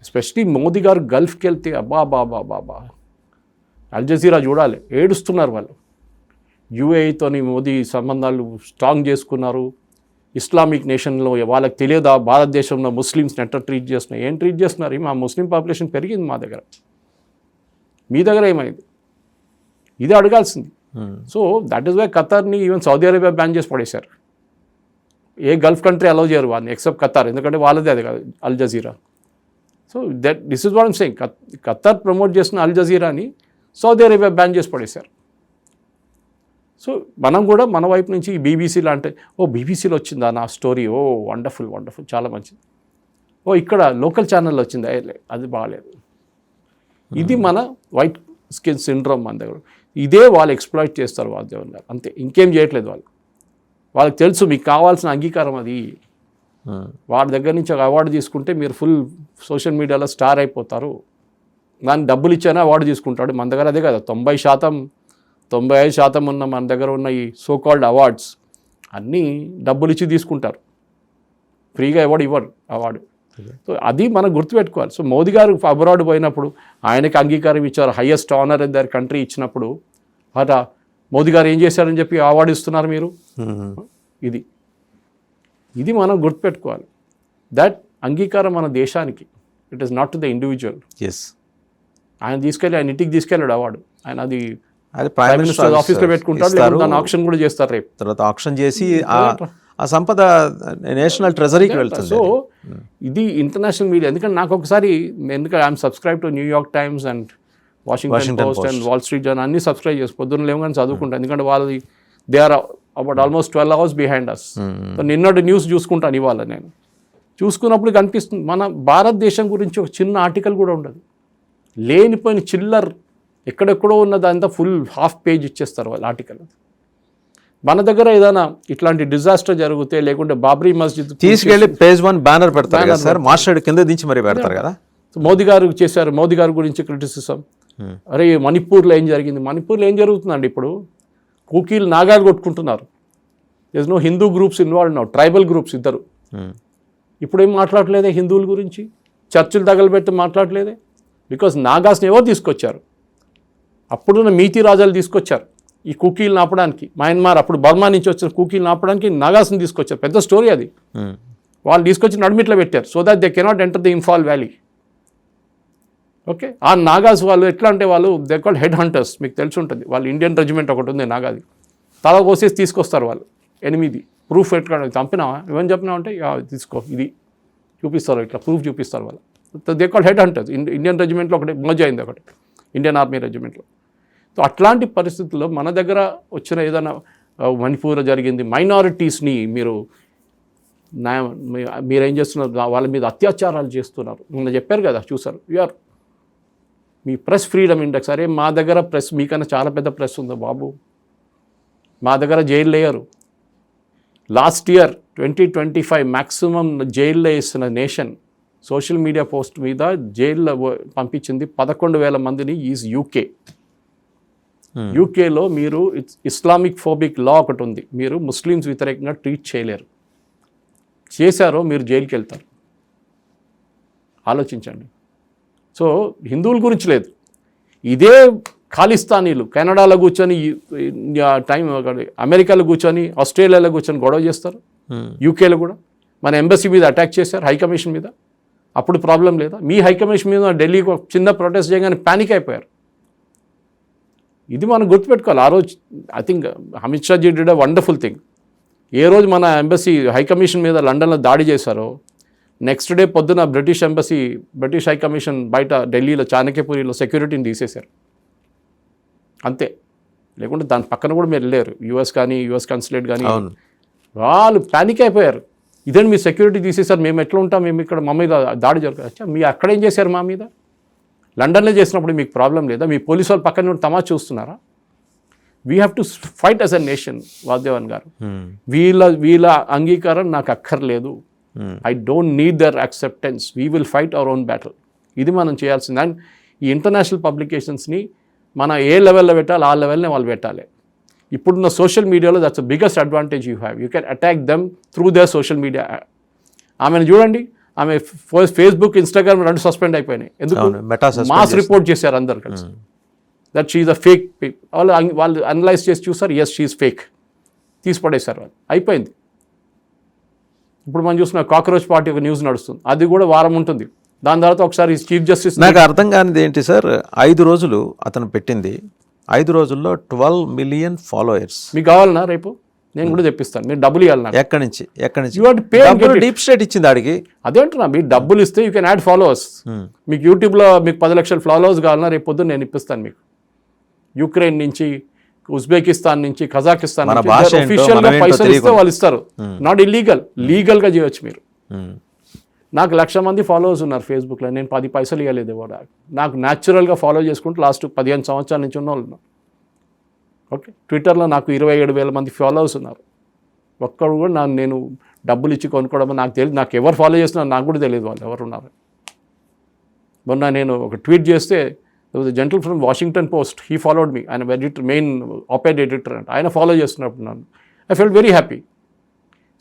ఎస్పెషలీ మోదీ గారు గల్ఫ్కి వెళ్తే అబ్బా బాబా బాబా, అల్ జజీరా చూడాలి, ఏడుస్తున్నారు వాళ్ళు. యూఏఈతోని మోదీ సంబంధాలు స్ట్రాంగ్ చేసుకున్నారు. ఇస్లామిక్ నేషన్లో వాళ్ళకి తెలియదా భారతదేశంలో ముస్లిమ్స్ని ఎట్లా ట్రీట్ చేస్తున్నారు? ఏం ట్రీట్ చేస్తున్నారు? మా ముస్లిం పాపులేషన్ పెరిగింది మా దగ్గర, మీ దగ్గర ఏమైంది? ఇది అడగాల్సింది. సో దట్ ఈస్ వై ఖతార్ని ఈవెన్ సౌదీ అరేబియా బ్యాన్ చేసి పడేశారు. ఏ గల్ఫ్ కంట్రీ అలౌ చేయరు వాళ్ళని ఎక్సెప్ట్ ఖతార్, ఎందుకంటే వాళ్ళదే అది కాదు Al Jazeera. So this is what I'm saying. Qatar promote చేస్తున్న అల్ జజీరాని సౌదీ అరేబియా బ్యాన్ చేసి పడేశారు. సో మనం కూడా మన వైపు నుంచి బీబీసీలో అంటే బీబీసీలో వచ్చిందా నా స్టోరీ, వండర్ఫుల్ వండర్ఫుల్, చాలా మంచిది. ఇక్కడ లోకల్ ఛానల్లో వచ్చిందా, అది బాగాలేదు. ఇది మన వైట్ స్కిన్ సిండ్రోమ్ మన దగ్గర. ఇదే వాళ్ళు ఎక్స్ప్లాయిట్ చేస్తారు వాసుదేవన్ గారు, అంతే, ఇంకేం చేయట్లేదు వాళ్ళు. వాళ్ళకి తెలుసు మీకు కావాల్సిన అంగీకారం అది. వాడి దగ్గర నుంచి ఒక అవార్డు తీసుకుంటే మీరు ఫుల్ సోషల్ మీడియాలో స్టార్ అయిపోతారు. దాన్ని డబ్బులు ఇచ్చానే అవార్డు తీసుకుంటాడు. మన దగ్గర అదే కదా, 95% ఉన్న మన దగ్గర ఉన్న ఈ సో కాల్డ్ అవార్డ్స్ అన్నీ డబ్బులు ఇచ్చి తీసుకుంటారు, ఫ్రీగా ఇవ్వరు అవార్డు. సో అది మనం గుర్తుపెట్టుకోవాలి. సో మోదీ గారు అబ్రాడ్ పోయినప్పుడు ఆయనకి అంగీకారం ఇచ్చారు, highest honour in their country ఇచ్చినప్పుడు అట మోదీ గారు ఏం చేశారని చెప్పి అవార్డు ఇస్తున్నారు మీరు. ఇది మనం గుర్తుపెట్టుకోవాలి. దట్ అంగీకారం మన దేశానికి, it is not to the individual. ఆయన తీసుకెళ్ళి ఆయన ఇంటికి తీసుకెళ్ళాడు అవార్డు. ఆయన అది ప్రైమ్ మినిస్టర్ ఆఫీస్లో పెట్టుకుంటారు, దాన్ని ఆప్షన్ కూడా చేస్తారు రేపు. తర్వాత ఆప్షన్ చేసి ఆ సంపద నేషనల్ ట్రెజరీకి వెళ్తుంది. సో ఇది ఇంటర్నేషనల్ మీడియా. ఎందుకంటే నాకు ఒకసారి, ఎందుకంటే I'm subscribe to New York Times and Washington Post and Wall Street Journal అన్ని సబ్స్క్రైబ్ చేసి పొద్దున్న లేవగానే చదువుకుంటాను. ఎందుకంటే వాళ్ళది they are about almost 12 hours behind us. నిన్నటి న్యూస్ చూసుకుంటాను ఇవాళ. నేను చూసుకున్నప్పుడు కనిపిస్తుంది మన భారతదేశం గురించి ఒక చిన్న ఆర్టికల్ కూడా ఉండదు. లేనిపోయిన చిల్లర్ ఎక్కడెక్కడో ఉన్నదంతా ఫుల్ హాఫ్ పేజ్ ఇచ్చేస్తారు వాళ్ళు ఆర్టికల్. మన దగ్గర ఏదైనా ఇట్లాంటి డిజాస్టర్ జరిగితే, లేకుంటే బాబ్రీ మస్జిద్ తీసుకెళ్ళి పేజ్ 1 బ్యానర్ పెడతారు కదా సార్, మాస్టర్ కింద దించి మరి పెడతారు కదా. మోదీ గారు చేశారు, మోదీ గారి గురించి క్రిటిసిజం. అరే మణిపూర్లో ఏం జరిగింది? మణిపూర్లో ఏం జరుగుతుందండి? ఇప్పుడు కూకీలు నాగాలు కొట్టుకుంటున్నారు. There is no Hindu groups involve now, tribal groups ఇద్దరు. ఇప్పుడు ఏం మాట్లాడలేదే హిందువుల గురించి, చర్చిలు తగలబెట్టి మాట్లాడలేదే. బికాజ్ నాగాస్ని ఎవరు తీసుకొచ్చారు? అప్పుడున్న మీతి రాజాలు తీసుకొచ్చారు ఈ కుకీలను ఆపడానికి. మయన్మార్ అప్పుడు బర్మా నుంచి వచ్చిన కుకీలను ఆపడానికి నాగాస్ని తీసుకొచ్చారు. పెద్ద స్టోరీ అది. వాళ్ళు తీసుకొచ్చి నడుమిట్లో పెట్టారు so that they cannot enter the Imphal valley. Okay, ఆ నాగాస్ వాళ్ళు ఎట్లా అంటే వాళ్ళు దే కాల్డ్ హెడ్ హంటర్స్, మీకు తెలిసి ఉంటుంది. వాళ్ళు ఇండియన్ రెజిమెంట్ ఒకటి ఉంది నాగాది, తల కోసేసి తీసుకొస్తారు వాళ్ళు 8 ప్రూఫ్ ఎట్లా చంపినావా ఏమని చెప్పినావు అంటే తీసుకో ఇది చూపిస్తారు, ఇట్లా ప్రూఫ్ చూపిస్తారు వాళ్ళు. They called head hunters. Indian రెజిమెంట్లో ఒకటి మోజ అయింది ఒకటి ఇండియన్ ఆర్మీ రెజిమెంట్లో. సో అట్లాంటి పరిస్థితుల్లో మన దగ్గర వచ్చిన ఏదైనా మణిపూర్ జరిగింది, మైనారిటీస్ని మీరేం చేస్తున్నారు, వాళ్ళ మీద అత్యాచారాలు చేస్తున్నారు, నిన్న చెప్పారు కదా, చూసారు. యూఆర్ మీ ప్రెస్ ఫ్రీడమ్ ఇండెక్స్, అరే మా దగ్గర ప్రెస్ మీకన్నా చాలా పెద్ద ప్రెస్ ఉందా బాబు, మా దగ్గర jail layer. Last year 2025 maximum జైల్లో వేసిన నేషన్ సోషల్ మీడియా పోస్ట్ మీద జైల్లో పంపించింది 11,000 మందిని ఈజ్ యూకే. యూకేలో మీరు ఇస్లామిక్ ఫోబిక్ లా ఒకటి ఉంది, మీరు ముస్లిమ్స్ వ్యతిరేకంగా ట్రీట్ చేయలేరు, చేశారో మీరు జైలుకి వెళ్తారు. ఆలోచించండి. సో హిందువుల గురించి లేదు, ఇదే ఖాళిస్తానీలు కెనడాలో కూర్చొని అమెరికాలో కూర్చొని ఆస్ట్రేలియాలో కూర్చొని గొడవ చేస్తారు, యూకేలో కూడా మన ఎంబసీ మీద అటాక్ చేశారు, హై కమిషన్ మీద. అప్పుడు ప్రాబ్లం లేదా? మీ హై కమిషన్ మీద ఢిల్లీకి ఒక చిన్న ప్రొటెస్ట్ చేయగానే ప్యానిక్ అయిపోయారు. ఇది మనం గుర్తుపెట్టుకోవాలి. ఆ రోజు I think Amit Shah ji did a wonderful thing. ఏ రోజు మన ఎంబసీ హై కమిషన్ మీద లండన్లో దాడి చేశారో నెక్స్ట్ డే పొద్దున బ్రిటిష్ హై కమిషన్ బయట ఢిల్లీలో చాణక్యపురిలో సెక్యూరిటీని తీసేశారు అంతే. లేకుంటే దాని పక్కన కూడా మీరు వెళ్ళారు, యూఎస్ కానీ యూఎస్ కన్సులేట్ కానీ, వాళ్ళు ప్యానిక్ అయిపోయారు. ఇదండి మీ సెక్యూరిటీ తీసేశారు, మేము ఎట్లా ఉంటాం, మేము ఇక్కడ మా మీద దాడి జరగచ్చు. మీ అక్కడేం చేశారు మా మీద? లండన్లో చేసినప్పుడు మీకు ప్రాబ్లం లేదా? మీ పోలీసు వాళ్ళు పక్కన తమాషా చూస్తున్నారా? We have to fight as a nation. Vasudevan గారు, వీళ్ళ అంగీకారం నాకు అక్కర్లేదు, I don't need their acceptance, we will fight our own battle. ఇది మనం చేయాల్సింది. అండ్ ఈ ఇంటర్నేషనల్ పబ్లికేషన్స్ని మన ఏ లెవెల్లో పెట్టాలి ఆ లెవెల్నే వాళ్ళు పెట్టాలి. ఇప్పుడున్న సోషల్ మీడియాలో that's the biggest advantage you have. You can attack them through there social media. ఆమెను చూడండి, ఆమె ఫేస్బుక్ ఇన్స్టాగ్రామ్ 2 సస్పెండ్ అయిపోయినాయి. ఎందుకు? మాస్ రిపోర్ట్ చేశారు అందరు కలిసి that she is a fake. వాళ్ళు అనలైజ్ చేసి చూసారు, ఎస్ షీ ఈజ్ ఫేక్, తీసి పడేశారు వాళ్ళు, అయిపోయింది. ఇప్పుడు మనం చూసిన కాక్రోచ్ పార్టీ ఒక న్యూస్ నడుస్తుంది, అది కూడా వారం ఉంటుంది. దాని తర్వాత ఒకసారి చీఫ్ జస్టిస్, నాకు అర్థం కానిది ఏంటి సార్, 5 రోజులు అతను పెట్టింది, 5 రోజుల్లో 12 మిలియన్ ఫాలోయర్స్. మీకు కావాలన్నా రేపు నేను కూడా తెప్పిస్తాను, మీరు డబ్బులు ఇవ్వాలి. ఎక్కడి నుంచి? డీప్ స్టేట్ ఇచ్చింది ఆడికి. అదేంటున్నా, మీరు డబ్బులు ఇస్తే యూ కెన్ యాడ్ ఫాలోవర్స్. మీకు యూట్యూబ్లో మీకు 10 లక్షల ఫాలోవర్స్ కావాలన్నా రేపు పొద్దున్న నేను ఇప్పిస్తాను మీకు. యుక్రెయిన్ నుంచి, ఉజ్బెకిస్తాన్ నుంచి, కజాకిస్తాన్ నుంచి అఫీషియల్గా పైసలు ఇస్తే వాళ్ళు ఇస్తారు. నాట్ ఇల్లీగల్, లీగల్గా చేయొచ్చు మీరు. నాకు 1,00,000 మంది ఫాలోవర్స్ ఉన్నారు ఫేస్బుక్లో, నేను 10 పైసలు ఇవ్వలేదు ఎవరు. నాకు న్యాచురల్గా ఫాలో చేసుకుంటూ లాస్ట్ 15 సంవత్సరాల నుంచి ఉన్న వాళ్ళు ఉన్నారు. ఓకే, ట్విట్టర్లో నాకు 27,000 మంది ఫాలోవర్స్ ఉన్నారు. ఒక్కడు కూడా నేను డబ్బులు ఇచ్చి కొనుక్కోవడం నాకు తెలియదు, నాకు ఎవరు ఫాలో చేస్తున్నారు నాకు కూడా తెలియదు వాళ్ళు ఎవరు ఉన్నారు. మొన్న నేను ఒక ట్వీట్ చేస్తే gentle from Washington post, he followed me, ఆయన ఎడిటర్, మెయిన్ ఆపెడ్ ఎడిటర్ అంటే, ఆయన ఫాలో చేస్తున్నప్పుడు నన్ను I felt very happy.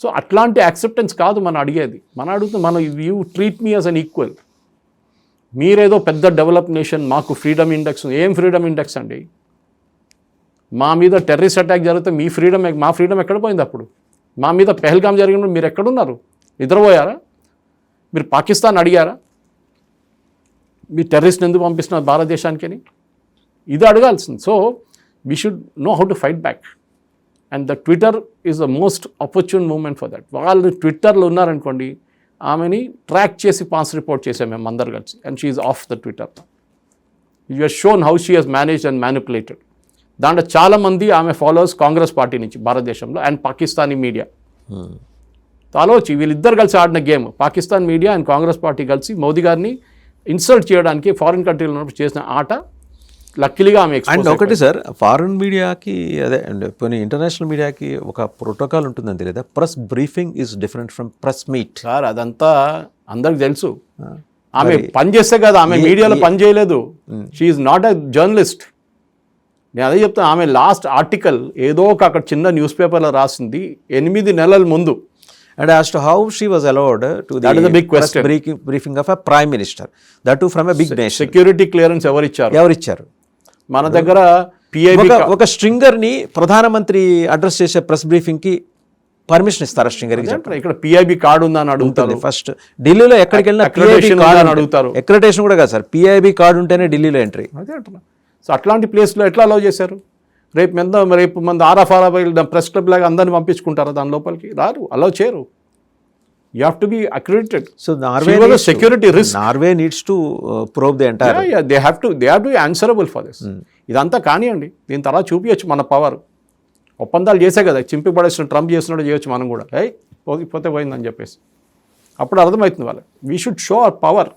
So అట్లాంటి యాక్సెప్టెన్స్ కాదు మనం అడిగేది, మనం అడుగుతుంది మనం you treat me as an equal. మీరేదో పెద్ద డెవలప్ నేషన్, మాకు ఫ్రీడమ్ ఇండెక్స్. ఏం ఫ్రీడమ్ ఇండెక్స్ అండి? మా మీద టెర్రరిస్ట్ అటాక్ జరిగితే మా ఫ్రీడమ్ ఎక్కడ పోయింది? అప్పుడు మా మీద పెహల్గాం జరిగినప్పుడు మీరు ఎక్కడున్నారు? నిద్రపోయారా? మీరు పాకిస్తాన్ అడిగారా మీ టెర్రరిస్ట్ని ఎందుకు పంపిస్తున్నారు భారతదేశానికి అని? ఇది అడగాల్సింది. So we should know how to fight back. And the Twitter is the most opportune moment for that. వాళ్ళు ట్విట్టర్లో ఉన్నారనుకోండి, ఆమెని ట్రాక్ చేసి పాస్ రిపోర్ట్ చేసాం మేము అందరు కలిసి, and she is of the Twitter. You has shown how she has managed and manipulated. దాంట్లో చాలామంది ఆమె ఫాలోవర్స్ కాంగ్రెస్ పార్టీ నుంచి భారతదేశంలో అండ్ పాకిస్తానీ మీడియా. ఆలోచి వీళ్ళిద్దరు కలిసి ఆడిన game, Pakistan media and Congress party కలిసి మోదీ గారిని ఇన్సల్ట్ చేయడానికి ఫారిన్ కంట్రీలో ఉన్నప్పుడు చేసిన ఆట. లక్కీగా ఆమె అండ్ ఒకటి సార్, ఫారిన్ మీడియాకి అదే పోనీ ఇంటర్నేషనల్ మీడియాకి ఒక ప్రోటోకాల్ ఉంటుందని తెలియదా? Press briefing is different from press meet. Sir అదంతా అందరికి తెలుసు. ఆమె పని చేస్తే కదా, ఆమె మీడియాలో పని చేయలేదు. She is not a journalist. నేను అదే చెప్తాను. ఆమె లాస్ట్ ఆర్టికల్ ఏదో ఒక అక్కడ చిన్న న్యూస్ పేపర్లో రాసింది 8 నెలల ముందు. And as to how she was allowed to the big question briefing of a prime minister, that too from a big nation. Security clearance ఎవరిచ్చారు? మన దగ్గర PIB ఒక స్ట్రింగర్ ని ప్రధానమంత్రి అడ్రస్ చేసే ప్రెస్ బ్రీఫింగ్ కి పర్మిషన్ ఇస్తారా శ్రీంగరికి? ఇక్కడ పిఐబి కార్డు ఉందా అని అడుగుతారు. ఫస్ట్ ఢిల్లీలో ఎక్కడికి వెళ్ళినా Accreditation PIB కార్డు ఉందా అని అడుగుతారు. అక్రిడిటేషన్ కూడా కాదు సార్, పిఐబి కార్డు ఉంటేనే ఢిల్లీలో ఎంట్రీ. అదే అంటున్నా. సో అట్లాంటి ప్లేస్లో ఎట్లా అలౌ చేశారు? రేపు మంది ప్రెస్ క్లబ్ లాగా అందరిని పంపించుకుంటారా దాని లోపలికి? రారు, అలౌ చేయరు. You have to be accredited. So security risk. Norway needs to prove the entire. They have to be answerable for this. ఇదంతా కానివ్వండి, దీని తర్వాత చూపించచ్చు మన పవర్. ఒప్పందాలు చేసే కదా, చింపి పడేసిన ట్రంప్ చేసినట్టు చేయొచ్చు మనం కూడా. పోతే పోయిందని చెప్పేసి అప్పుడు అర్థమవుతుంది వాళ్ళకి. We should show our power.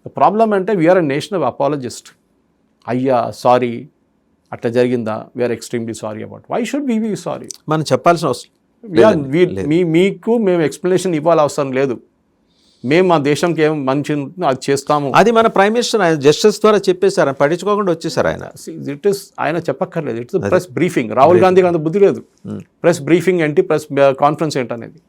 The problem అంటే we are a nation of apologist. అయ్యా సారీ అట్లా జరిగిందా, we are extremely sorry about. Why should be sorry? మనం చెప్పాల్సిన అవసరం మీకు మేము ఎక్స్ప్లెనేషన్ ఇవ్వాలి అవసరం లేదు. మేము మా దేశంకి ఏం మంచి ఉంటుందో అది చేస్తాము. అది మన ప్రైమ్ మినిస్టర్ ఆయన జస్టిస్ ద్వారా చెప్పేశారు, ఆయన పట్టించుకోకుండా వచ్చేసారు ఆయన. ఇట్ ఇస్ ఆయన చెప్పక్కర్లేదు. It's press briefing. రాహుల్ గాంధీకి అంత బుద్ధి లేదు. ప్రెస్ బ్రీఫింగ్ ఏంటి, ప్రెస్ కాన్ఫరెన్స్ ఏంటనేది.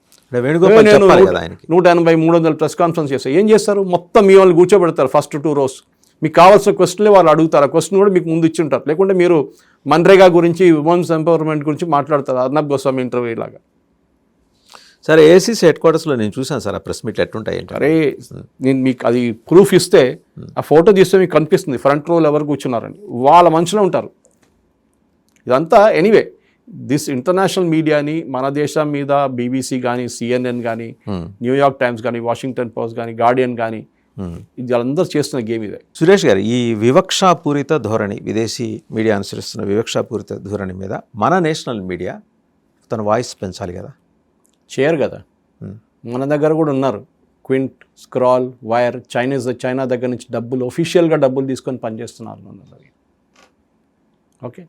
వేణుగోపాల్ చెప్పాలి కదా ఆయనకి. 180-300 ప్రెస్ కాన్ఫరెన్స్ చేస్తారు. ఏం చేస్తారు? మొత్తం మీ వాళ్ళు కూర్చోబెడతారు ఫస్ట్ 2 rows. మీకు కావాల్సిన క్వశ్చన్లే వాళ్ళు అడుగుతారు. ఆ క్వశ్చన్ కూడా మీకు ముందు ఇచ్చి ఉంటారు. లేకుంటే మీరు మన్రేగా గురించి, ఉమెన్స్ ఎంపవర్మెంట్ గురించి మాట్లాడతారు అర్నబ్ గోస్వామి ఇంటర్వ్యూ లాగా. సరే, ఏసీసీ హెడ్ క్వార్టర్స్లో నేను చూశాను సార్ ఆ ప్రెస్ మీట్లు ఎట్లుంటాయి అంటే. అరే నేను మీకు అది ప్రూఫ్ ఇస్తే, ఆ ఫోటో తీస్తే మీకు కనిపిస్తుంది ఫ్రంట్ రోలో ఎవరు కూర్చున్నారని. వాళ్ళ మనుషులు ఉంటారు. ఇదంతా ఎనీవే దిస్ ఇంటర్నేషనల్ మీడియాని మన దేశం మీద BBC కానీ, CNN కానీ, న్యూయార్క్ టైమ్స్ కానీ, వాషింగ్టన్ పోస్ట్ కానీ, గార్డియన్ కానీ, ఇది అందరూ చేస్తున్న గేమ్ ఇదే. సురేష్ గారు, ఈ వివక్షాపూరిత ధోరణి, విదేశీ మీడియా అనుసరిస్తున్న వివక్షాపూరిత ధోరణి మీద మన నేషనల్ మీడియా తన వాయిస్ పెంచాలి కదా. చేయరు కదా. మన దగ్గర కూడా ఉన్నారు క్వింట్, స్క్రాల్, వైర్, చైనా దగ్గర నుంచి ఒఫీషియల్గా డబ్బులు తీసుకొని పనిచేస్తున్నారు మన దగ్గర. ఓకే,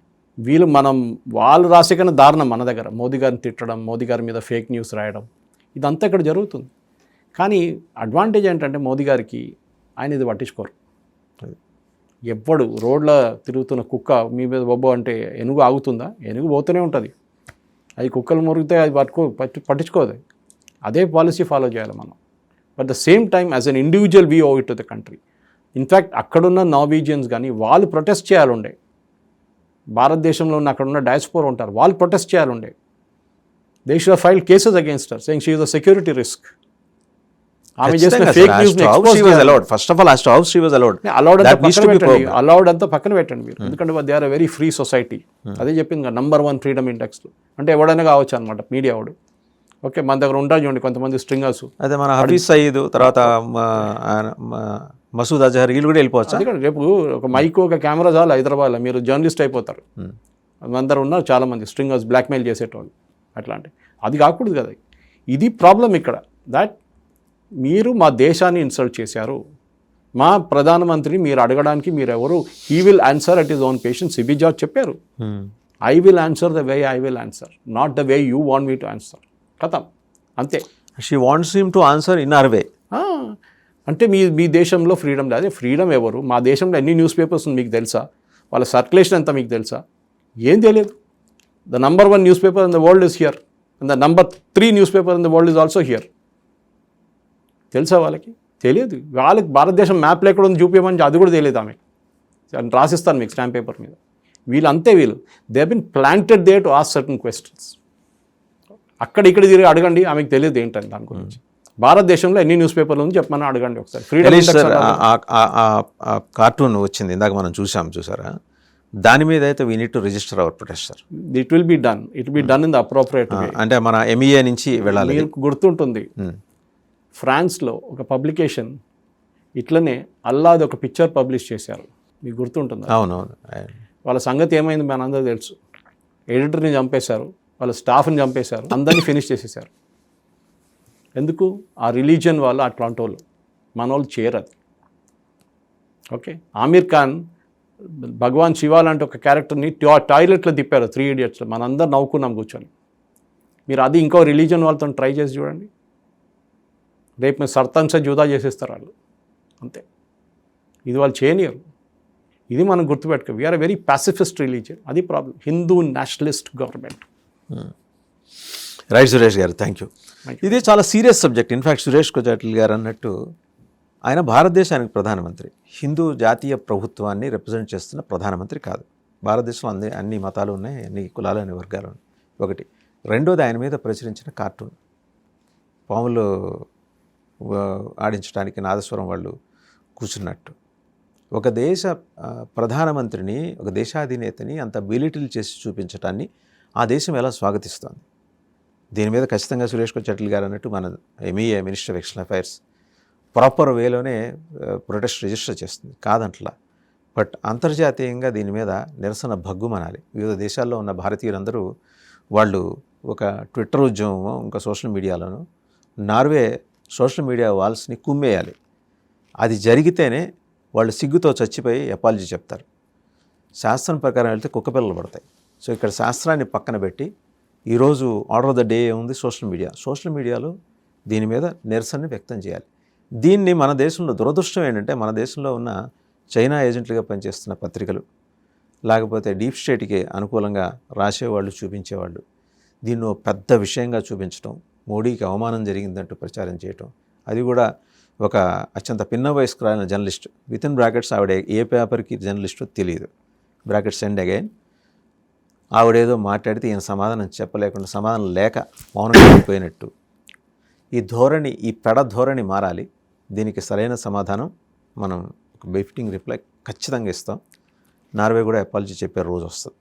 వాళ్ళు రాసే కన్నా దారుణం మన దగ్గర. మోదీ గారిని తిట్టడం, మోదీ గారి మీద ఫేక్ న్యూస్ రాయడం, ఇదంతా ఇక్కడ జరుగుతుంది. కానీ అడ్వాంటేజ్ ఏంటంటే మోదీ గారికి ఆయన ఇది పట్టించుకోరు. ఎవ్వడు రోడ్ల తిరుగుతున్న కుక్క మీ మీద బొబ్బో అంటే ఏనుగు ఆగుతుందా? ఏనుగు పోతూనే ఉంటుంది. అది కుక్కలు మురిగితే అది పట్టించుకోదు. అదే పాలసీ ఫాలో చేయాలి మనం. But the same time as an individual we owe it to the country. In fact అక్కడున్న నార్వీజియన్స్ కానీ వాళ్ళు ప్రొటెస్ట్ చేయాలండే. భారతదేశంలో ఉన్న అక్కడున్న డయాస్పోరా ఉంటారు, వాళ్ళు ప్రొటెస్ట్ చేయాలండే. They should have filed cases against her saying she is a security risk. ఆమె చేసిన fake news first of all as to how she was allowed. Allowed అంతా పక్కన పెట్టండి మీరు. ఎందుకంటే they are a very free society. అదే చెప్పింది కదా, నంబర్ 1 ఫ్రీడమ్ ఇండెక్స్లో. అంటే ఎవడైనా కావచ్చు అనమాట మీడియా వాడు. ఓకే, మన దగ్గర ఉంటారు చూడండి కొంతమంది స్ట్రింగర్స్. అదే మన హఫీజ్ సయీద్, తర్వాత మసూద్ అజహర్, వీళ్ళు కూడా వెళ్ళిపోవచ్చు. అందుకని రేపు ఒక మైక్, ఒక కెమెరా చాలు హైదరాబాద్లో, మీరు జర్నలిస్ట్ అయిపోతారు. అందరూ ఉన్నారు చాలామంది స్ట్రింగర్స్, బ్లాక్మెయిల్ చేసేటోళ్ళు. అట్లాంటి అది కాకూడదు కదా. ఇది ప్రాబ్లం ఇక్కడ. దట్ మీరు మా దేశాన్ని ఇన్సల్ట్ చేశారు. మా ప్రధానమంత్రిని మీరు అడగడానికి మీరు ఎవరు? He will answer at his own patience. CB George చెప్పారు, I will answer the way I will answer, not the way you want me to answer. కథం అంతే. She wants him to answer in our way. అంటే మీ దేశంలో freedom లేదు. Freedom ఎవరు? మా దేశంలో ఎన్ని న్యూస్ పేపర్స్ ఉంది మీకు తెలుసా? వాళ్ళ సర్క్యులేషన్ ఎంత మీకు తెలుసా? ఏం తెలియదు. The number 1 news paper in the world is here, and the number 3 news paper in the world is also here. తెలుసా వాళ్ళకి? తెలియదు. వాళ్ళకి భారతదేశం మ్యాప్లో ఎక్కడ ఉంది చూపించమని అది కూడా తెలియదు. ఆమె రాసిస్తాను మీకు స్టాంప్ పేపర్ మీద. వీళ్ళు they been planted they to ask certain questions. అక్కడ ఇక్కడ తిరిగి అడగండి, ఆమెకు తెలియదు ఏంటని దాని గురించి. భారతదేశంలో ఎన్ని న్యూస్ పేపర్లు ఉంది చెప్పమని అడగండి ఒకసారి. కార్టూన్ వచ్చింది ఇందాక మనం చూసారా? దాని మీద అయితే we need to register our protest sir. It will be done in the appropriate way. అంటే మన MEA నుంచి వెళ్ళాలి. మీకు గుర్తుంటుంది, ఫ్రాన్స్లో ఒక పబ్లికేషన్ ఇట్లనే అల్లాది ఒక పిక్చర్ పబ్లిష్ చేశారు. మీకు గుర్తుంటుంది? అవునవును. వాళ్ళ సంగతి ఏమైంది మనందరూ తెలుసు. ఎడిటర్ని చంపేశారు, వాళ్ళ స్టాఫ్ని చంపేశారు, అందరినీ ఫినిష్ చేసేసారు. ఎందుకు? ఆ రిలీజియన్ వాళ్ళు అట్లాంటి వాళ్ళు, మన వాళ్ళు చేయరది. ఓకే, ఆమిర్ ఖాన్ భగవాన్ శివ లాంటి ఒక క్యారెక్టర్ని టాయిలెట్లో తిప్పారు 3 Idiotsలో. మనందరం నవ్వుకున్నాం కూర్చొని. మీరు అది ఇంకో రిలీజియన్ వాళ్ళతో ట్రై చేసి చూడండి, రేపు మీరు సర్తంస జూదా చేసేస్తారు వాళ్ళు. అంతే. ఇది వాళ్ళు చేయనియరు. ఇది మనం గుర్తుపెట్టుకో. We are a very pacifist religion. అది problem. Hindu nationalist government. Right Suresh garu, thank you. ఇది చాలా serious subject. In fact Suresh Kochattil garu అన్నట్టు ఆయన భారతదేశానికి ప్రధానమంత్రి, హిందూ జాతీయ ప్రభుత్వాన్ని రిప్రజెంట్ చేస్తున్న ప్రధానమంత్రి కాదు. భారతదేశంలో అన్ని మతాలు ఉన్నాయి, అన్ని కులాలు, అన్ని వర్గాలు ఉన్నాయి. ఒకటి. రెండోది ఆయన మీద ప్రచురించిన కార్టూన్, పాములు ఆడించడానికి నాదస్వరం వాళ్ళు కూర్చున్నట్టు. ఒక దేశ ప్రధానమంత్రిని, ఒక దేశాధినేతని అంత బిలిటిల్ చేసి చూపించటాన్ని ఆ దేశం ఎలా స్వాగతిస్తోంది? దీని మీద ఖచ్చితంగా సురేష్ కొచ్చట్ల గారు అన్నట్టు మన MEA, minister of external affairs, proper వేలోనే ప్రొటెస్ట్ రిజిస్టర్ చేస్తుంది, కాదంట్లా. బట్ అంతర్జాతీయంగా దీని మీద నిరసన భగ్గుమనాలి. వివిధ దేశాల్లో ఉన్న భారతీయులందరూ వాళ్ళు ఒక ట్విట్టర్ ఉద్యమం, ఇంకా సోషల్ మీడియాలోనూ నార్వే సోషల్ మీడియా వాల్స్ని కుమ్మేయాలి. అది జరిగితేనే వాళ్ళు సిగ్గుతో చచ్చిపోయి అపాలజీ చెప్తారు. శాస్త్రం ప్రకారం వెళ్తే కుక్క పిల్లలు పడతాయి. సో ఇక్కడ శాస్త్రాన్ని పక్కన పెట్టి ఈరోజు ఆర్డర్ ఆఫ్ ద డే ఉంది సోషల్ మీడియా. సోషల్ మీడియాలో దీని మీద నిరసనని వ్యక్తం చేయాలి. దీన్ని మన దేశంలో దురదృష్టం ఏంటంటే, మన దేశంలో ఉన్న చైనా ఏజెంట్లుగా పనిచేస్తున్న పత్రికలు, లేకపోతే డీప్ స్టేట్కి అనుకూలంగా రాసేవాళ్ళు, చూపించేవాళ్ళు దీన్ని ఓ పెద్ద విషయంగా చూపించడం, మోడీకి అవమానం జరిగిందంటూ ప్రచారం చేయటం, అది కూడా ఒక అత్యంత పిన్న వయస్కురాలిన జర్నలిస్ట్, విత్ ఇన్ బ్రాకెట్స్ ఆవిడ ఏ పేపర్కి జర్నలిస్టో తెలియదు, బ్రాకెట్స్ సెండ్ అగైన్, ఆవిడేదో మాట్లాడితే ఈయన సమాధానం చెప్పలేకుండా, సమాధానం లేక మౌనంగా అయిపోయినట్టు. ఈ ధోరణి, ఈ పెడ ధోరణి మారాలి. దీనికి సరైన సమాధానం మనం ఒక బెఫ్టింగ్ రిప్లై ఖచ్చితంగా ఇస్తాం. నార్వే కూడా అపాలజీ చెప్పే రోజు వస్తుంది.